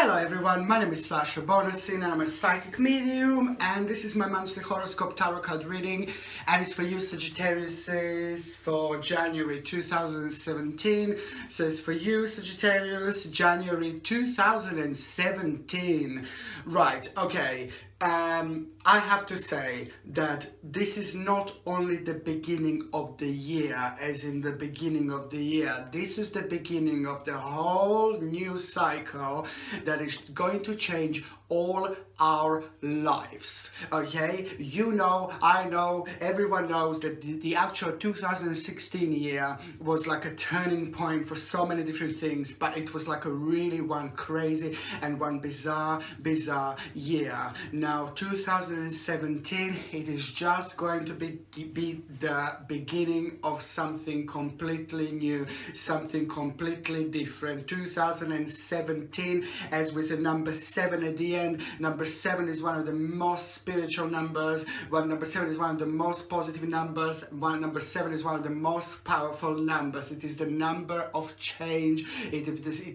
Hello everyone, my name is Sasha Bonasin and I'm a psychic medium, and this is my monthly horoscope tarot card reading, and it's for you Sagittarius for January 2017. So it's for you Sagittarius, January 2017. Right, okay. I have to say that this is not only the beginning of the year, as in the beginning of the year. This is the beginning of the whole new cycle that is going to change all our lives. Okay, you know, I know, everyone knows that the actual 2016 year was like a turning point for so many different things, but it was like a really one crazy and one bizarre year. Now 2017, it is just going to be the beginning of something completely new, something completely different. 2017, as with the number 7 at the end. Number 7 is one of the most spiritual numbers. Number 7 is one of the most positive numbers. Number 7 is one of the most powerful numbers. It is the number of change. It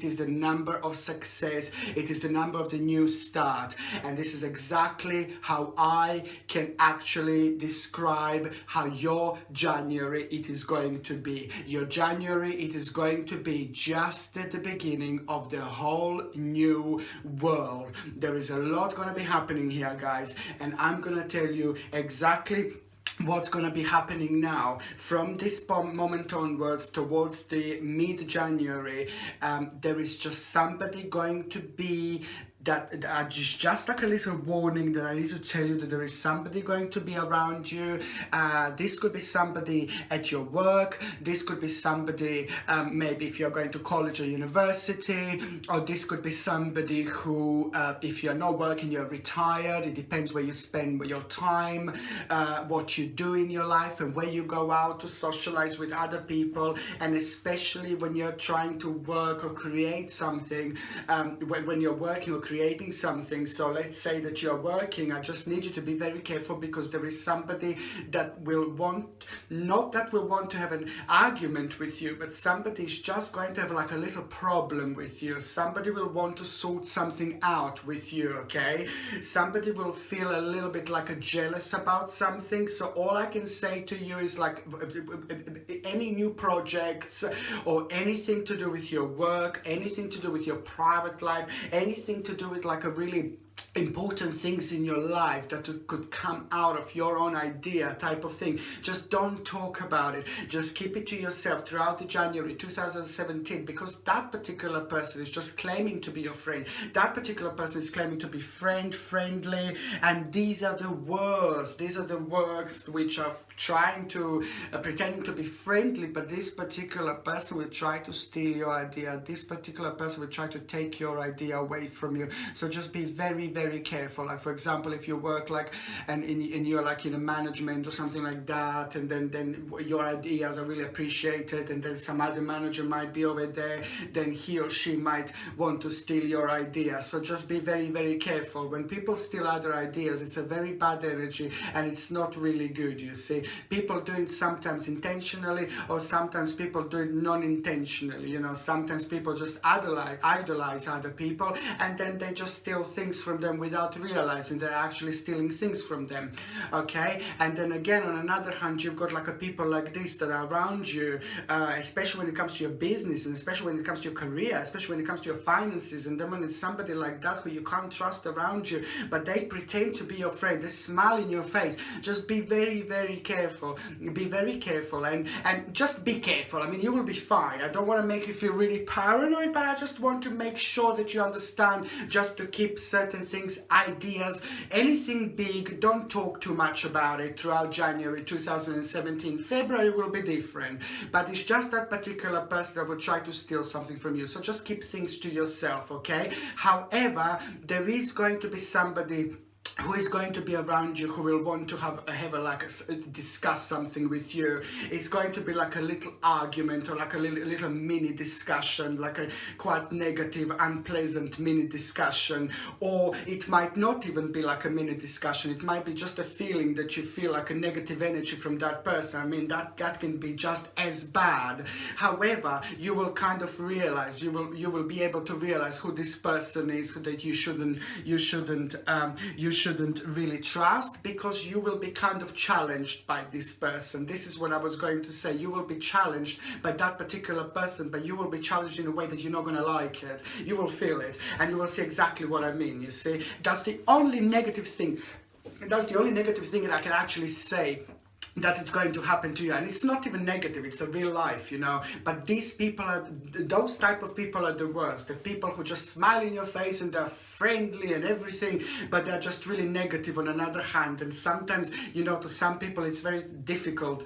is the number of success. It is the number of the new start. And this is exactly how I can actually describe how your January it is going to be. Your January it is going to be just at the beginning of the whole new world. There is a lot going to be happening here, guys, and I'm going to tell you exactly what's going to be happening now from this moment onwards towards the mid-January. There is just somebody going to be that just like a little warning that I need to tell you that there is somebody going to be around you. This could be somebody at your work. This could be somebody maybe if you're going to college or university, or this could be somebody who if you're not working, you're retired. It depends where you spend your time, what you do in your life, and where you go out to socialize with other people, and especially when you're trying to work or create something, when you're working or creating something. So let's say that you're working. I just need you to be very careful, because there is somebody that will want, not that will want to have an argument with you, but somebody's just going to have like a little problem with you. Somebody will want to sort something out with you, okay? Somebody will feel a little bit like a jealous about something. So all I can say to you is like any new projects or anything to do with your work, anything to do with your private life, anything to do with like a really important things in your life that could come out of your own idea type of thing, just don't talk about it. Just keep it to yourself throughout the January 2017, because that particular person is just claiming to be your friend. That particular person is claiming to be friendly, and these are the words which are trying to pretending to be friendly, but this particular person will try to steal your idea. This particular person will try to take your idea away from you. So just be very careful. Like for example, if you work like and you're like in a management or something like that, and then your ideas are really appreciated, and then some other manager might be over there, then he or she might want to steal your idea. So just be very careful. When people steal other ideas, it's a very bad energy, and it's not really good, you see. People do it sometimes intentionally, or sometimes people do it non-intentionally. You know, sometimes people just idolize other people, and then they just steal things from them without realizing they're actually stealing things from them. Okay, and then again, on another hand, you've got like a people like this that are around you, especially when it comes to your business, and especially when it comes to your career, especially when it comes to your finances. And then when it's somebody like that who you can't trust around you, but they pretend to be your friend, they smile in your face, just be very careful. Be very careful, and just be careful. I mean, you will be fine. I don't want to make you feel really paranoid, but I just want to make sure that you understand, just to keep certain things, ideas, anything big, don't talk too much about it throughout January 2017. February will be different, but it's just that particular person that will try to steal something from you. So just keep things to yourself, okay? However, there is going to be somebody who is going to be around you, who will want to have discuss something with you. It's going to be like a little argument, or like a little mini discussion, like a quite negative, unpleasant mini discussion. Or it might not even be like a mini discussion. It might be just a feeling that you feel like a negative energy from that person. I mean, that can be just as bad. However, you will kind of realize, you will be able to realize who this person is, that you shouldn't really trust, because you will be kind of challenged by this person. This is what I was going to say. You will be challenged by that particular person, but you will be challenged in a way that you're not going to like it. You will feel it, and you will see exactly what I mean, you see. That's the only negative thing. That's the only negative thing that I can actually say that it's going to happen to you. And it's not even negative, it's a real life, you know. But these people are, those type of people are the worst. The people who just smile in your face and they're friendly and everything, but they're just really negative on another hand. And sometimes, you know, to some people it's very difficult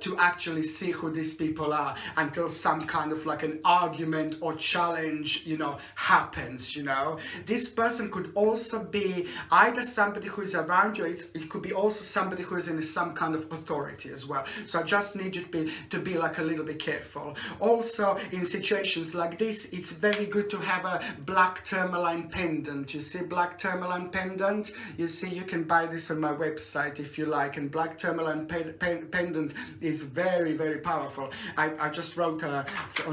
to actually see who these people are until some kind of like an argument or challenge, you know, happens, you know. This person could also be either somebody who is around you, it could be also somebody who is in some kind of authority as well. So I just need you to be like a little bit careful. Also, in situations like this, it's very good to have a black tourmaline pendant. You see, black tourmaline pendant, you see, you can buy this on my website if you like. And black tourmaline pendant is very, very powerful. I just wrote on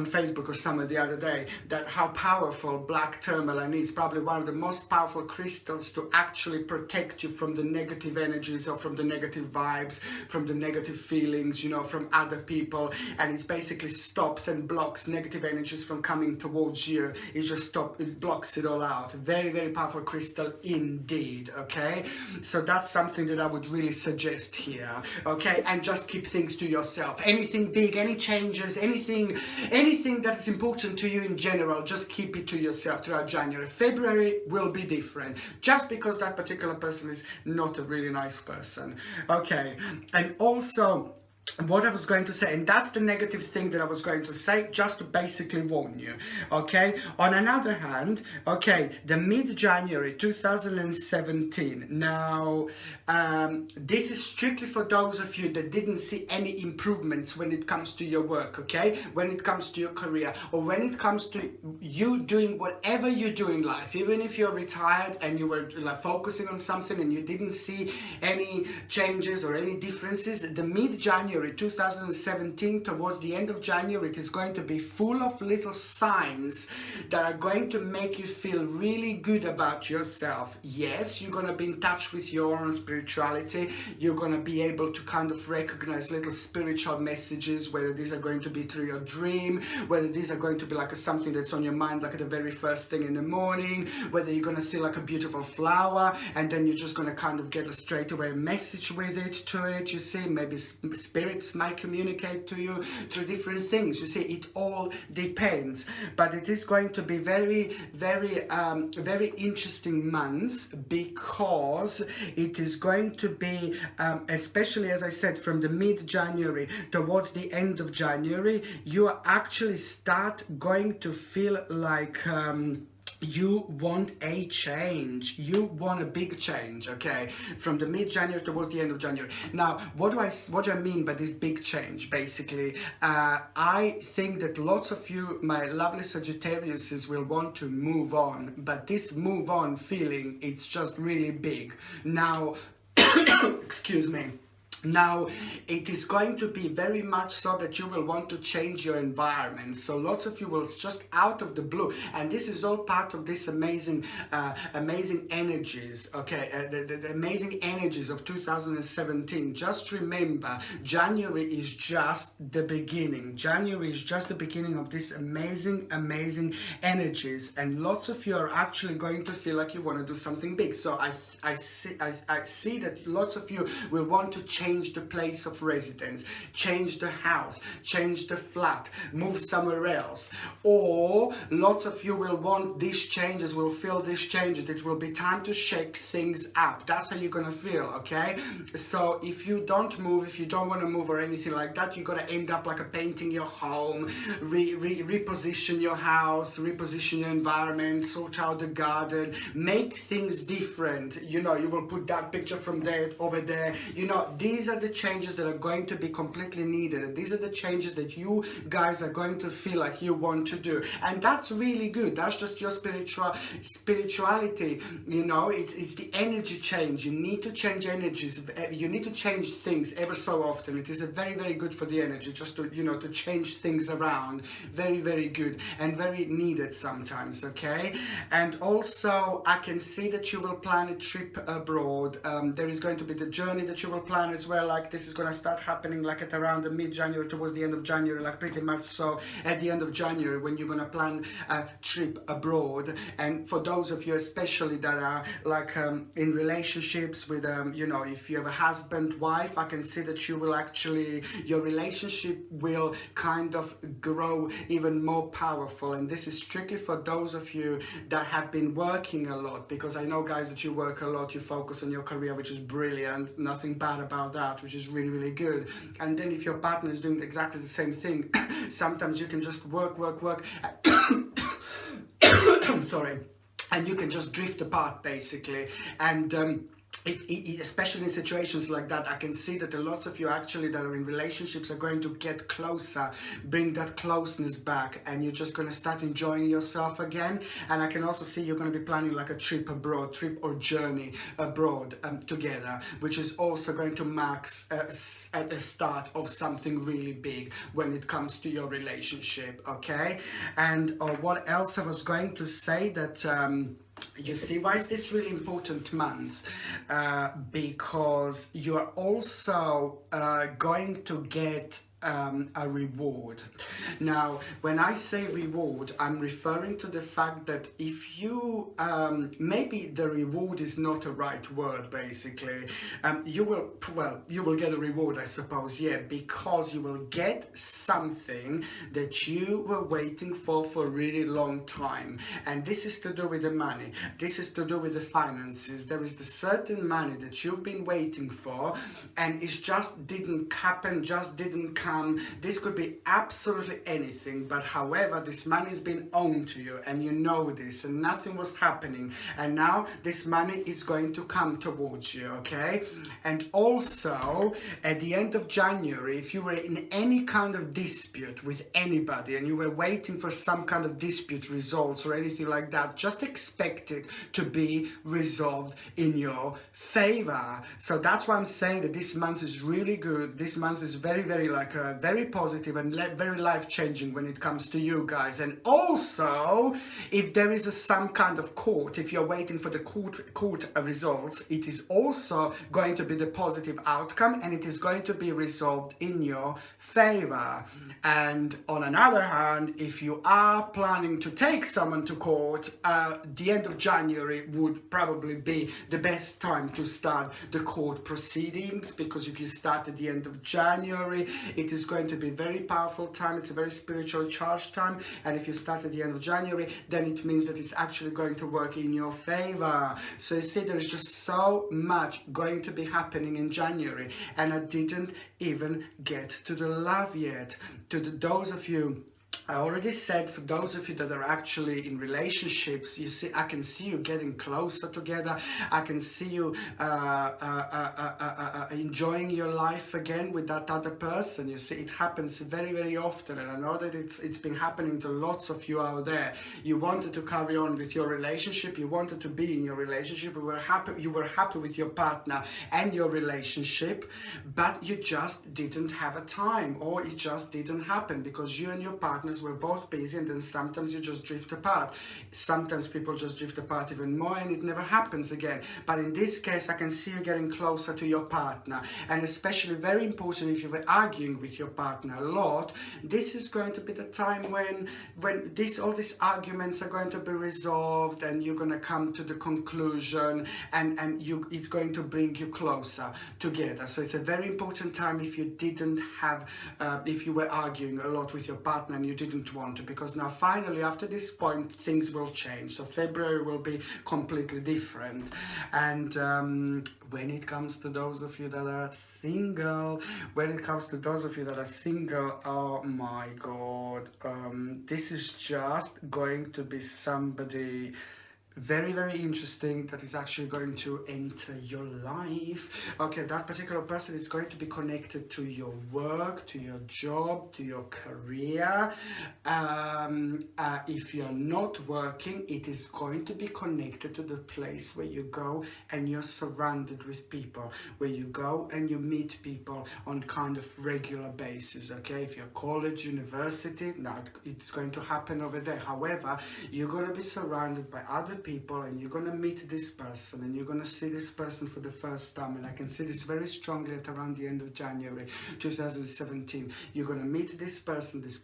Facebook or somewhere the other day that how powerful black tourmaline is. Probably one of the most powerful crystals to actually protect you from the negative energies, or from the negative vibes, from the negative feelings, you know, from other people. And it basically stops and blocks negative energies from coming towards you. It blocks it all out. Very, very powerful crystal indeed. Okay, so that's something that I would really suggest here. Okay, and just keep things to yourself. Anything big, any changes, anything that is important to you in general, just keep it to yourself throughout January. February will be different, just because that particular person is not a really nice person. Okay, and also what I was going to say, and that's the negative thing that I was going to say, just to basically warn you, okay? On another hand, okay, the mid-January 2017, now, this is strictly for those of you that didn't see any improvements when it comes to your work, okay? When it comes to your career, or when it comes to you doing whatever you do in life, even if you're retired and you were like focusing on something and you didn't see any changes or any differences, the mid-January 2017, towards the end of January, it is going to be full of little signs that are going to make you feel really good about yourself. Yes, you're going to be in touch with your own spirituality. You're going to be able to kind of recognize little spiritual messages, whether these are going to be through your dream, whether these are going to be like something that's on your mind, like at the very first thing in the morning, whether you're going to see like a beautiful flower and then you're just going to kind of get a straight away message with it to it. You see, maybe spirits might communicate to you through different things. You see, it all depends, but it is going to be very, very interesting month, because it is going to be especially, as I said, from the mid-January towards the end of January, you actually start going to feel like you want a change. You want a big change, okay? From the mid-January towards the end of January. Now, what do I mean by this big change? Basically, I think that lots of you, my lovely Sagittariuses, will want to move on, but this move on feeling, it's just really big. Now, excuse me. Now, it is going to be very much so that you will want to change your environment. So lots of you will just out of the blue, and this is all part of this amazing energies, okay, the amazing energies of 2017. Just remember, January is just the beginning. January is just the beginning of this amazing energies, and lots of you are actually going to feel like you want to do something big. So I see that lots of you will want to change change the place of residence, change the house, change the flat, move somewhere else. Or lots of you will want these changes, will feel these changes. It will be time to shake things up. That's how you're gonna feel, okay? So if you don't move, if you don't want to move or anything like that, you're gonna end up like a painting your home, reposition your house, reposition your environment, sort out the garden, make things different. You know, you will put that picture from there over there. You know, these are the changes that are going to be completely needed. These are the changes that you guys are going to feel like you want to do, and that's really good. That's just your spirituality. You know, it's the energy change. You need to change energies. You need to change things ever so often. It is a very, very good for the energy, just to, you know, to change things around. Very, very good and very needed sometimes, okay? And also I can see that you will plan a trip abroad. There is going to be the journey that you will plan as well. Like, this is going to start happening like at around the mid-January, towards the end of January, like pretty much so at the end of January, when you're going to plan a trip abroad. And for those of you especially that are like in relationships with you know, if you have a husband, wife, I can see that you will actually, your relationship will kind of grow even more powerful. And this is strictly for those of you that have been working a lot, because I know, guys, that you work a lot, you focus on your career, which is brilliant, nothing bad about that, which is really, really good. And then if your partner is doing exactly the same thing, sometimes you can just work sorry, and you can just drift apart basically. And especially in situations like that, I can see that a lot of you actually that are in relationships are going to get closer, bring that closeness back, and you're just going to start enjoying yourself again. And I can also see you're going to be planning like a trip abroad, trip or journey abroad together, which is also going to mark at the start of something really big when it comes to your relationship, okay? And what else I was going to say, that you see, why is this really important month? Because you're also going to get a reward. Now, when I say reward, I'm referring to the fact that if you, maybe the reward is not a right word, basically, you will get a reward, I suppose, yeah, because you will get something that you were waiting for a really long time. And this is to do with the money. This is to do with the finances. There is the certain money that you've been waiting for, and it just didn't happen, just didn't come. This could be absolutely anything, but however, this money has been owed to you, and you know this, and nothing was happening, and now this money is going to come towards you, okay? And also, at the end of January, if you were in any kind of dispute with anybody, and you were waiting for some kind of dispute results or anything like that, just expect it to be resolved in your favor. So that's why I'm saying that this month is really good. This month is very, very like very positive and very life-changing when it comes to you guys. And also, if there is some kind of court, if you're waiting for the court results, it is also going to be the positive outcome, and it is going to be resolved in your favor. And on another hand, if you are planning to take someone to court, the end of January would probably be the best time to start the court proceedings, because if you start at the end of January, it is going to be a very powerful time. It's a very spiritual charged time. And if you start at the end of January, then it means that it's actually going to work in your favor. So you see, there's just so much going to be happening in January. And I didn't even get to the love yet. To those of you, I already said, for those of you that are actually in relationships, you see, I can see you getting closer together. I can see you enjoying your life again with that other person. You see, it happens very, very often, and I know that it's been happening to lots of you out there. You wanted to carry on with your relationship. You wanted to be in your relationship. You were happy with your partner and your relationship, but you just didn't have a time, or it just didn't happen because you and your partner sometimes we're both busy, and then sometimes you just drift apart. Sometimes people just drift apart even more and it never happens again. But in this case, I can see you getting closer to your partner, and especially very important if you were arguing with your partner a lot, this is going to be the time when all these arguments are going to be resolved, and you're going to come to the conclusion, and it's going to bring you closer together. So it's a very important time if you didn't have if you were arguing a lot with your partner and you didn't want to, because now finally after this point things will change. So February will be completely different. And when it comes to those of you that are single, oh my god, this is just going to be somebody very, very interesting that is actually going to enter your life. Okay, that particular person is going to be connected to your work, to your job, to your career. If you're not working, it is going to be connected to the place where you go and you're surrounded with people, where you go and you meet people on kind of regular basis. Okay, if you're college, university, now it's going to happen over there. However, you're going to be surrounded by other people, and you're going to meet this person, and you're going to see this person for the first time. And I can see this very strongly at around the end of January 2017. You're going to meet this person is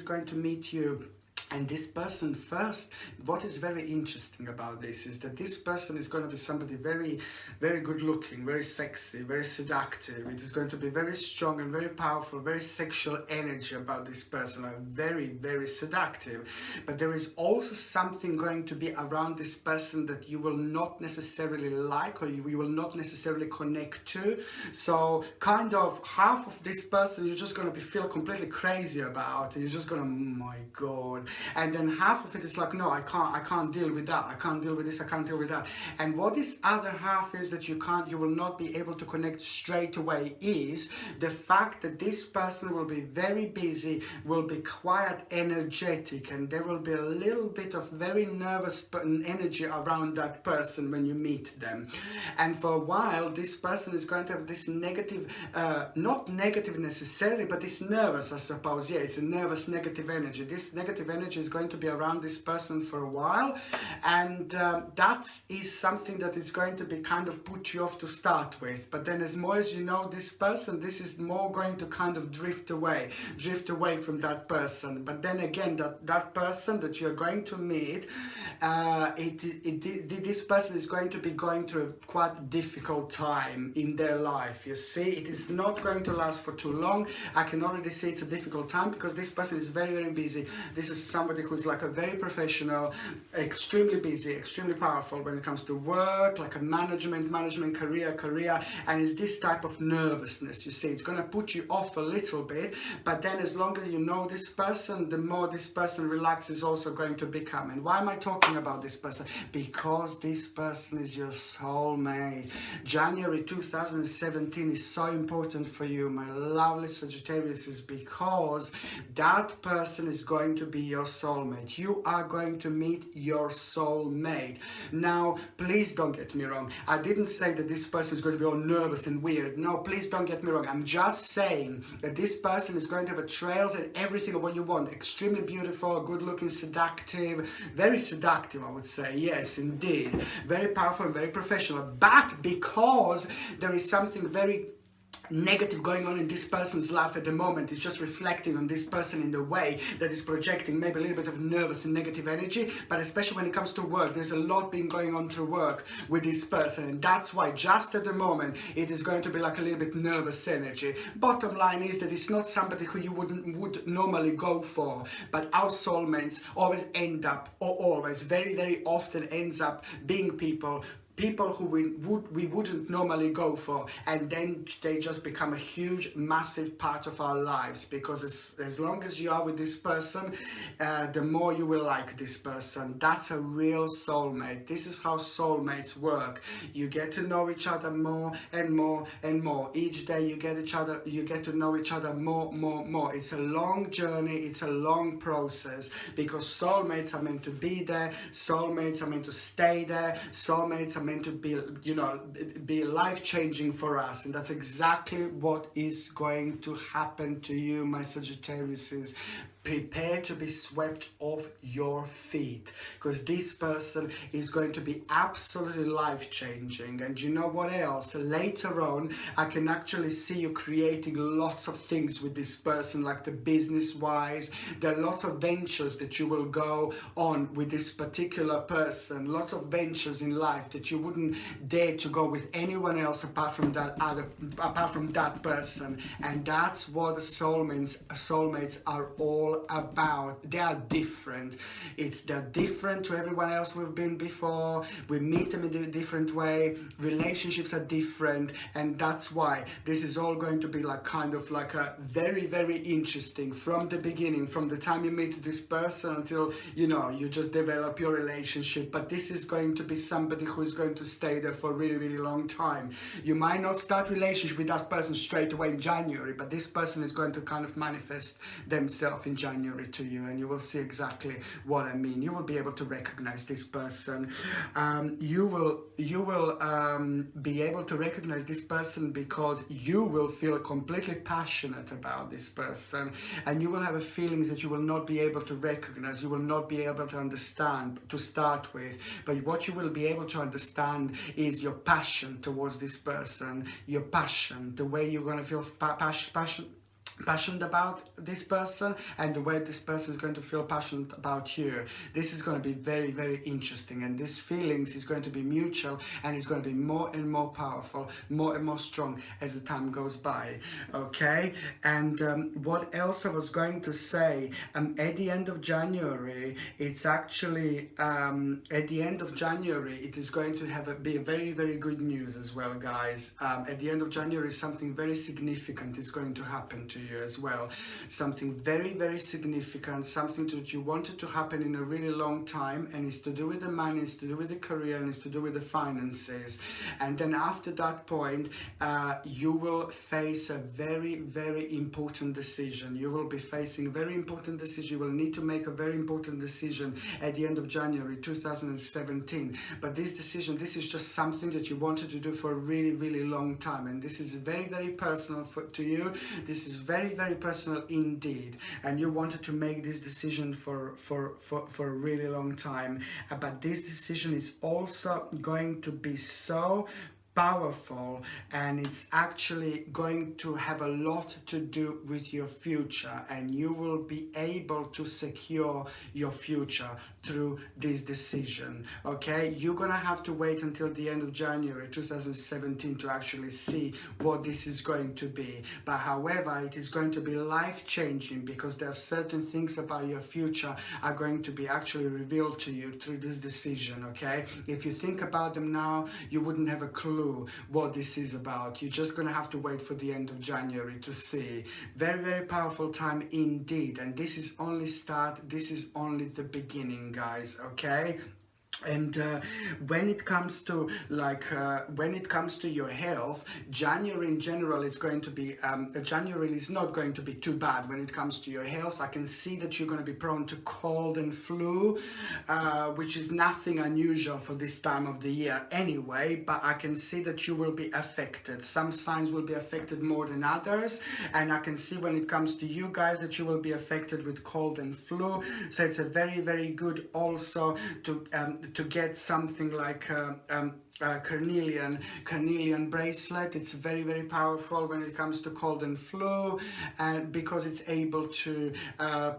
going to meet you. And this person first, what is very interesting about this is that this person is going to be somebody very, very good looking, very sexy, very seductive. It is going to be very strong and very powerful, very sexual energy about this person, very, very seductive. But there is also something going to be around this person that you will not necessarily like, or you will not necessarily connect to. So kind of half of this person you're just going to feel completely crazy about, and you're just going to, oh my god. And then half of it is like, no, I can't deal with that, I can't deal with this, I can't deal with that. And what this other half is that you will not be able to connect straight away is the fact that this person will be very busy, will be quite energetic, and there will be a little bit of very nervous energy around that person when you meet them. And for a while, this person is going to have this negative, not negative necessarily, but this nervous, I suppose. Yeah, it's a nervous negative energy. This negative energy is going to be around this person for a while, and that is something that is going to be kind of put you off to start with. But then as more as you know this person, this is more going to kind of drift away from that person. But then again, that person that you're going to meet, this person is going to be going through a quite difficult time in their life. You see, it is not going to last for too long. I can already see it's a difficult time because this person is very, very busy. This is somebody who's like a very professional, extremely busy, extremely powerful when it comes to work, like a management, career, and it's this type of nervousness. You see, it's going to put you off a little bit, but then as long as you know this person, the more this person relaxes is also going to become. And why am I talking about this person? Because this person is your soulmate. January 2017 is so important for you, my lovely Sagittarius, is because that person is going to be your soulmate. You are going to meet your soulmate. Now, please don't get me wrong. I didn't say that this person is going to be all nervous and weird. No, please don't get me wrong. I'm just saying that this person is going to have a trails and everything of what you want. Extremely beautiful, good looking, seductive, very seductive, I would say. Yes, indeed. Very powerful and very professional. But because there is something very negative going on in this person's life at the moment, it's just reflecting on this person in the way that is projecting maybe a little bit of nervous and negative energy. But especially when it comes to work, there's a lot being going on through work with this person, and that's why just at the moment it is going to be like a little bit nervous energy. Bottom line is that it's not somebody who you would normally go for, but our soulmates always end up, or always very, very often ends up being people who we wouldn't normally go for, and then they just become a huge, massive part of our lives, because as long as you are with this person, the more you will like this person. That's a real soulmate. This is how soulmates work. You get to know each other more and more and more. Each day you get to know each other more. It's a long journey, it's a long process, because soulmates are meant to be there, soulmates are meant to stay there, soulmates are meant to be life-changing for us, and that's exactly what is going to happen to you, my Sagittariuses. prepare to be swept off your feet, because this person is going to be absolutely life-changing. And you know what else? Later on, I can actually see you creating lots of things with this person, like the business-wise. There are lots of ventures that you will go on with this particular person, lots of ventures in life that you wouldn't dare to go with anyone else apart from that person. And that's what the soulmates are all about. They are different. They're different to everyone else we've been before. We meet them in a different way. Relationships are different, and that's why this is all going to be like kind of like a very, very interesting from the beginning, from the time you meet this person until you just develop your relationship. But this is going to be somebody who is going to stay there for a really, really long time. You might not start relationship with that person straight away in January, but this person is going to kind of manifest themselves in January to you, and you will see exactly what I mean. You will be able to recognize this person. You will be able to recognize this person because you will feel completely passionate about this person, and you will have a feelings that you will not be able to recognize, you will not be able to understand to start with. But what you will be able to understand is your passion towards this person, your passion, the way you're going to feel passionate about this person, and the way this person is going to feel passionate about you. This is going to be very, very interesting, and this feelings is going to be mutual, and it's going to be more and more powerful, more and more strong as the time goes by. Okay, and what else I was going to say, at the end of January, it's actually at the end of January, it is going to be a very, very good news as well, guys. At the end of January, something very significant is going to happen to you as well. Something very, very significant, something that you wanted to happen in a really long time, and it's to do with the money, it's to do with the career, and it's to do with the finances. And then after that point, you will face a very, very important decision. You will be facing a very important decision. You will need to make a very important decision at the end of January 2017. But this decision, this is just something that you wanted to do for a really, really long time, and this is very, very personal to you. This is very, very personal indeed, and you wanted to make this decision for a really long time. But this decision is also going to be so powerful, and it's actually going to have a lot to do with your future, and you will be able to secure your future through this decision. Okay, you're gonna have to wait until the end of January 2017 to actually see what this is going to be. But however, it is going to be life-changing, because there are certain things about your future are going to be actually revealed to you through this decision. Okay, if you think about them now, you wouldn't have a clue what this is about. You're just gonna have to wait for the end of January to see. Very, very powerful time indeed, and this is only this is only the beginning, guys. Okay, and when it comes to your health, January in general is going to be January is not going to be too bad when it comes to your health. I can see that you're going to be prone to cold and flu, which is nothing unusual for this time of the year anyway, but I can see that you will be affected. Some signs will be affected more than others, and I can see when it comes to you guys that you will be affected with cold and flu. So it's a very, very good also to get something like carnelian bracelet. It's very, very powerful when it comes to cold and flu, and because it's able to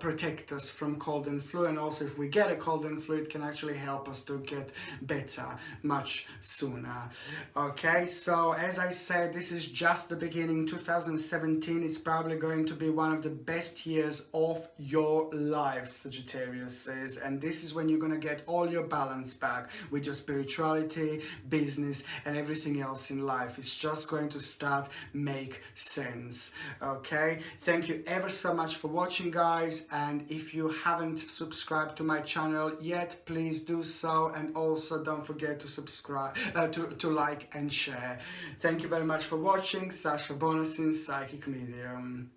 protect us from cold and flu, and also if we get a cold and flu, it can actually help us to get better much sooner. Okay, so as I said, this is just the beginning. 2017 is probably going to be one of the best years of your life, Sagittarius says, and this is when you're going to get all your balance back with your spirituality, business, and everything else in life. It's just going to start make sense. Okay, thank you ever so much for watching, guys, and if you haven't subscribed to my channel yet, please do so, and also don't forget to subscribe, to like and share. Thank you very much for watching. Sasha Bonasin, Psychic Medium.